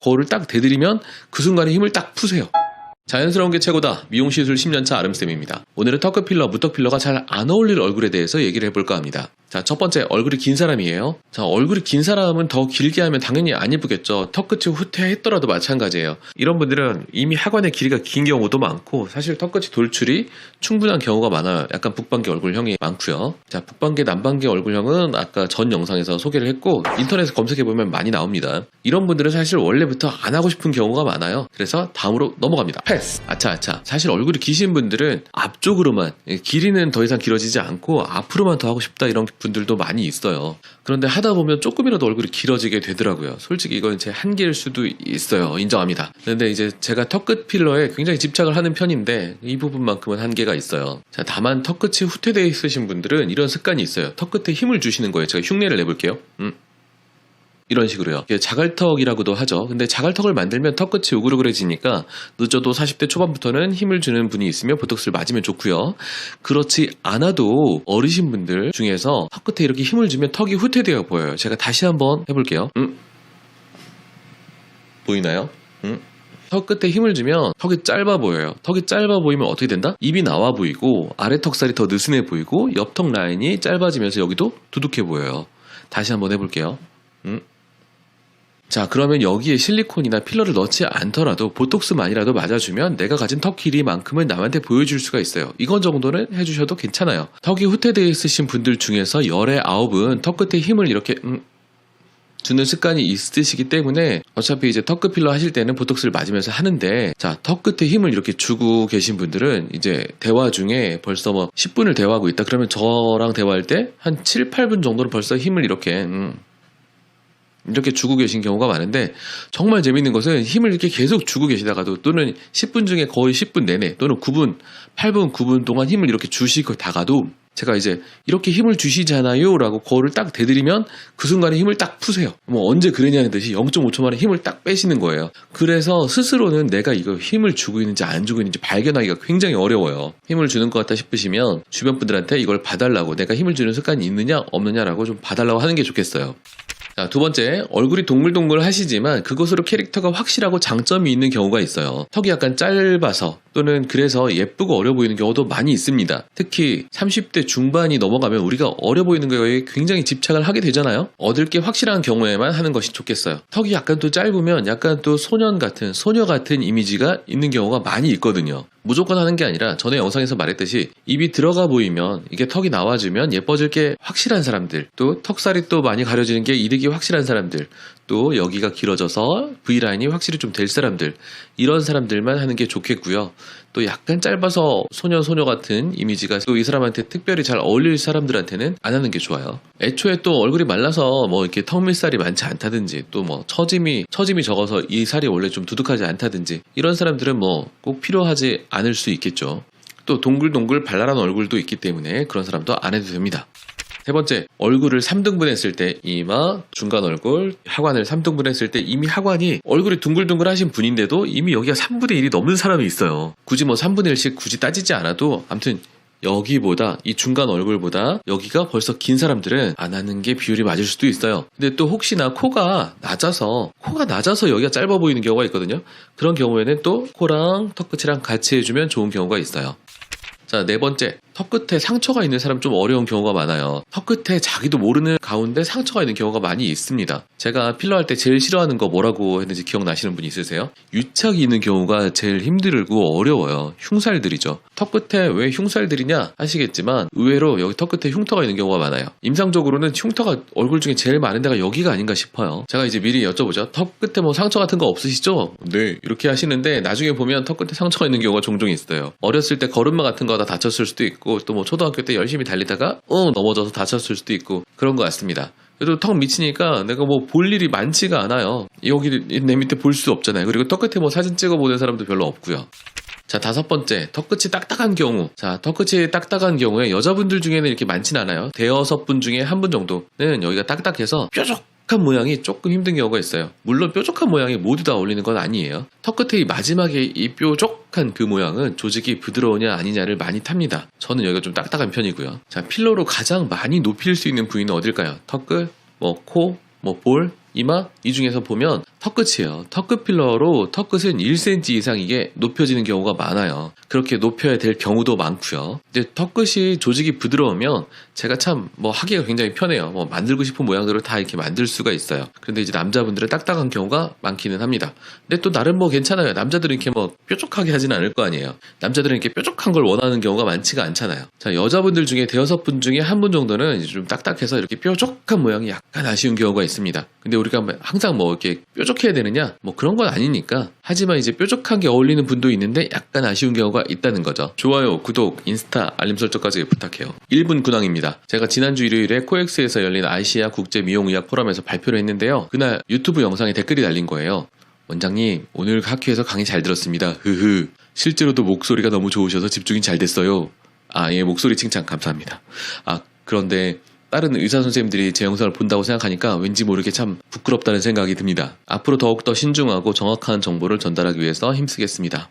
거울을 딱 대드리면 그 순간에 힘을 딱 푸세요. 자연스러운 게 최고다. 미용시술 10년차 아름쌤입니다. 오늘은 턱끝 필러, 무턱 필러가 잘 안 어울릴 얼굴에 대해서 얘기를 해볼까 합니다. 자, 첫 번째, 얼굴이 긴 사람이에요. 자, 얼굴이 긴 사람은 더 길게 하면 당연히 안 예쁘겠죠. 턱끝이 후퇴했더라도 마찬가지예요. 이런 분들은 이미 하관의 길이가 긴 경우도 많고, 사실 턱끝이 돌출이 충분한 경우가 많아요. 약간 북방계 얼굴형이 많고요. 자, 북방계, 남방계 얼굴형은 아까 전 영상에서 소개를 했고, 인터넷에 검색해보면 많이 나옵니다. 이런 분들은 사실 원래부터 안 하고 싶은 경우가 많아요. 그래서 다음으로 넘어갑니다. 패스! 아차. 사실 얼굴이 기신 분들은 앞쪽으로만, 길이는 더 이상 길어지지 않고 앞으로만 더 하고 싶다 이런 분들도 많이 있어요. 그런데 하다 보면 조금이라도 얼굴이 길어지게 되더라고요. 솔직히 이건 제 한계일 수도 있어요. 인정합니다. 그런데 이제 제가 턱끝 필러에 굉장히 집착을 하는 편인데 이 부분만큼은 한계가 있어요. 자, 다만 턱끝이 후퇴되어 있으신 분들은 이런 습관이 있어요. 턱끝에 힘을 주시는 거예요. 제가 흉내를 내볼게요. 이런 식으로요. 자갈턱이라고도 하죠. 근데 자갈턱을 만들면 턱끝이 우글우글해지니까 늦어도 40대 초반부터는 힘을 주는 분이 있으면 보톡스를 맞으면 좋고요. 그렇지 않아도 어리신 분들 중에서 턱끝에 이렇게 힘을 주면 턱이 후퇴되어 보여요. 제가 다시 한번 해볼게요. 보이나요? 턱 끝에 힘을 주면 턱이 짧아 보여요. 턱이 짧아 보이면 어떻게 된다? 입이 나와 보이고 아래 턱살이 더 느슨해 보이고 옆 턱 라인이 짧아지면서 여기도 두둑해 보여요. 다시 한번 해볼게요. 자, 그러면 여기에 실리콘이나 필러를 넣지 않더라도 보톡스만이라도 맞아주면 내가 가진 턱 길이만큼은 남한테 보여줄 수가 있어요. 이건 정도는 해주셔도 괜찮아요. 턱이 후퇴되어 있으신 분들 중에서 열의 9은 턱 끝에 힘을 이렇게 주는 습관이 있으시기 때문에 어차피 이제 턱끝 필러 하실 때는 보톡스를 맞으면서 하는데, 자, 턱 끝에 힘을 이렇게 주고 계신 분들은 이제 대화 중에 벌써 뭐 10분을 대화하고 있다 그러면 저랑 대화할 때 한 7, 8분 정도는 벌써 힘을 이렇게 주고 계신 경우가 많은데, 정말 재밌는 것은 힘을 이렇게 계속 주고 계시다가도 또는 10분 중에 거의 10분 내내 또는 9분, 8분, 9분 동안 힘을 이렇게 주시다가도 제가 이제 이렇게 힘을 주시잖아요 라고 거울을 딱 대드리면 그 순간에 힘을 딱 푸세요. 뭐 언제 그러냐는 듯이 0.5초 만에 힘을 딱 빼시는 거예요. 그래서 스스로는 내가 이거 힘을 주고 있는지 안 주고 있는지 발견하기가 굉장히 어려워요. 힘을 주는 것 같다 싶으시면 주변 분들한테 이걸 봐달라고, 내가 힘을 주는 습관이 있느냐 없느냐라고 좀 봐달라고 하는 게 좋겠어요. 자, 두 번째, 얼굴이 동글동글 하시지만 그것으로 캐릭터가 확실하고 장점이 있는 경우가 있어요. 턱이 약간 짧아서 또는 그래서 예쁘고 어려 보이는 경우도 많이 있습니다. 특히 30대 중반이 넘어가면 우리가 어려 보이는 거에 굉장히 집착을 하게 되잖아요. 얻을 게 확실한 경우에만 하는 것이 좋겠어요. 턱이 약간 또 짧으면 약간 또 소년 같은, 소녀 같은 이미지가 있는 경우가 많이 있거든요. 무조건 하는 게 아니라 전에 영상에서 말했듯이 입이 들어가 보이면, 이게 턱이 나와주면 예뻐질 게 확실한 사람들, 또 턱살이 또 많이 가려지는 게 이득이 확실한 사람들, 또 여기가 길어져서 V라인이 확실히 좀 될 사람들, 이런 사람들만 하는 게 좋겠고요. 또 약간 짧아서 소녀 같은 이미지가 또 이 사람한테 특별히 잘 어울릴 사람들한테는 안 하는 게 좋아요. 애초에 또 얼굴이 말라서 뭐 이렇게 턱 밑살이 많지 않다든지, 또 뭐 처짐이 적어서 이 살이 원래 좀 두둑하지 않다든지, 이런 사람들은 뭐 꼭 필요하지 않을 수 있겠죠. 또 동글동글 발랄한 얼굴도 있기 때문에 그런 사람도 안 해도 됩니다. 세 번째, 얼굴을 3등분 했을 때 이마, 중간 얼굴, 하관을 3등분 했을 때 이미 하관이 얼굴이 둥글둥글 하신 분인데도 이미 여기가 3분의 1이 넘는 사람이 있어요. 굳이 뭐 3분의 1씩 굳이 따지지 않아도 아무튼 여기보다, 이 중간 얼굴보다 여기가 벌써 긴 사람들은 안 하는 게 비율이 맞을 수도 있어요. 근데 또 혹시나 코가 낮아서 여기가 짧아 보이는 경우가 있거든요. 그런 경우에는 또 코랑 턱끝이랑 같이 해주면 좋은 경우가 있어요. 자, 네 번째, 턱끝에 상처가 있는 사람 좀 어려운 경우가 많아요. 턱끝에 자기도 모르는 가운데 상처가 있는 경우가 많이 있습니다. 제가 필러할 때 제일 싫어하는 거 뭐라고 했는지 기억나시는 분 있으세요? 유착이 있는 경우가 제일 힘들고 어려워요. 흉살들이죠. 턱끝에 왜 흉살들이냐 하시겠지만 의외로 여기 턱끝에 흉터가 있는 경우가 많아요. 임상적으로는 흉터가 얼굴 중에 제일 많은 데가 여기가 아닌가 싶어요. 제가 이제 미리 여쭤보죠. 턱끝에 뭐 상처 같은 거 없으시죠? 네, 이렇게 하시는데 나중에 보면 턱끝에 상처가 있는 경우가 종종 있어요. 어렸을 때 걸음마 같은 거 다 다쳤을 수도 있고, 또 뭐 초등학교 때 열심히 달리다가 넘어져서 다쳤을 수도 있고 그런 것 같습니다. 그래도 턱 밑이니까 내가 뭐 볼 일이 많지가 않아요. 여기 내 밑에 볼 수 없잖아요. 그리고 턱 끝에 뭐 사진 찍어보는 사람도 별로 없고요. 자, 다섯 번째, 턱끝이 딱딱한 경우. 자, 턱끝이 딱딱한 경우에 여자분들 중에는 이렇게 많진 않아요. 대여섯 분 중에 한 분 정도는 여기가 딱딱해서 뾰족한 모양이 조금 힘든 경우가 있어요. 물론 뾰족한 모양이 모두 다 어울리는 건 아니에요. 턱 끝에 이 마지막에 이 뾰족한 그 모양은 조직이 부드러우냐 아니냐를 많이 탑니다. 저는 여기가 좀 딱딱한 편이고요. 자, 필러로 가장 많이 높일 수 있는 부위는 어딜까요? 턱끝, 뭐 코, 뭐 볼, 이마, 이 중에서 보면 턱 끝이에요. 턱 끝 필러로 턱 끝은 1cm 이상 이게 높여지는 경우가 많아요. 그렇게 높여야 될 경우도 많고요. 이제 턱 끝이 조직이 부드러우면 제가 참 뭐 하기가 굉장히 편해요. 뭐 만들고 싶은 모양들을 다 이렇게 만들 수가 있어요. 그런데 이제 남자분들은 딱딱한 경우가 많기는 합니다. 근데 또 나름 뭐 괜찮아요. 남자들은 이렇게 뭐 뾰족하게 하진 않을 거 아니에요. 남자들은 이렇게 뾰족한 걸 원하는 경우가 많지가 않잖아요. 자, 여자분들 중에 대여섯 분 중에 한 분 정도는 이제 좀 딱딱해서 이렇게 뾰족한 모양이 약간 아쉬운 경우가 있습니다. 근데 우리가 항상 뭐 이렇게 뾰족해야 되느냐? 뭐 그런 건 아니니까. 하지만 이제 뾰족한 게 어울리는 분도 있는데 약간 아쉬운 경우가 있다는 거죠. 좋아요, 구독, 인스타, 알림 설정까지 부탁해요. 1분 근황입니다. 제가 지난주 일요일에 코엑스에서 열린 아시아 국제 미용의학 포럼에서 발표를 했는데요. 그날 유튜브 영상에 댓글이 달린 거예요. 원장님, 오늘 학회에서 강의 잘 들었습니다. 흐흐. 실제로도 목소리가 너무 좋으셔서 집중이 잘 됐어요. 아, 예, 목소리 칭찬 감사합니다. 아, 그런데 다른 의사 선생님들이 제 영상을 본다고 생각하니까 왠지 모르게 참 부끄럽다는 생각이 듭니다. 앞으로 더욱더 신중하고 정확한 정보를 전달하기 위해서 힘쓰겠습니다.